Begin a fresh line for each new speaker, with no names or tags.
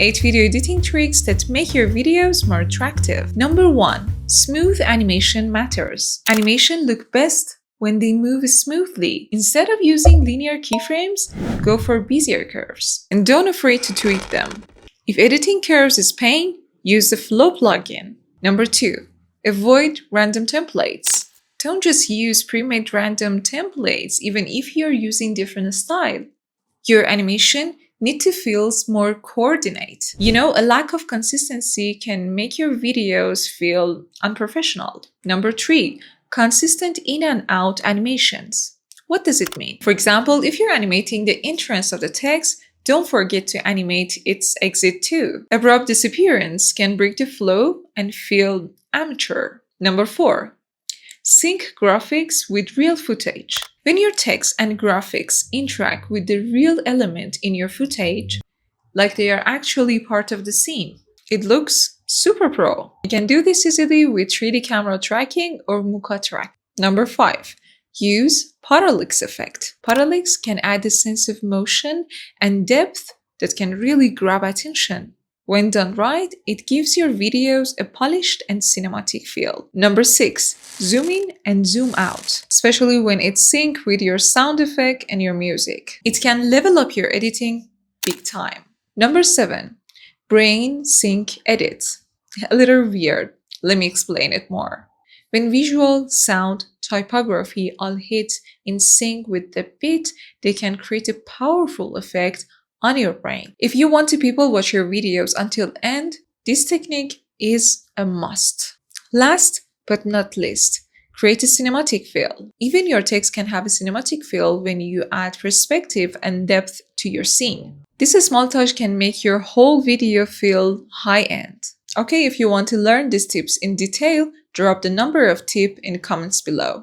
8 video editing tricks that make your videos more attractive. Number 1. Smooth animation matters. Animation look best when they move smoothly. Instead of using linear keyframes, go for bezier curves. And don't afraid to tweak them. If editing curves is pain, use the Flow plugin. Number 2. Avoid random templates. Don't just use pre-made random templates even if you're using different style. Your animation need to feel more coordinate. You know, a lack of consistency can make your videos feel unprofessional. Number 3. Consistent in and out animations. What does it mean? For example, if you're animating the entrance of the text, don't forget to animate its exit too. Abrupt disappearance can break the flow and feel amateur. Number 4. Sync graphics with real footage. When your text and graphics interact with the real element in your footage, like they are actually part of the scene, it looks super pro. You can do this easily with 3D camera tracking or Muka track. Number 5. Use palix effect. Palix can add a sense of motion and depth that can really grab attention. When done right, it gives your videos a polished and cinematic feel. Number 6. Zoom in and zoom out, especially when it's synced with your sound effect and your music. It can level up your editing big time. Number 7. Brain sync edit. A little weird. Let me explain it more. When visual, sound, typography all hit in sync with the beat, they can create a powerful effect on your brain. If you want to people watch your videos until the end, this technique is a must. Last but not least, create a cinematic feel. Even your text can have a cinematic feel when you add perspective and depth to your scene. This small touch can make your whole video feel high-end. Okay, if you want to learn these tips in detail, drop the number of tips in the comments below.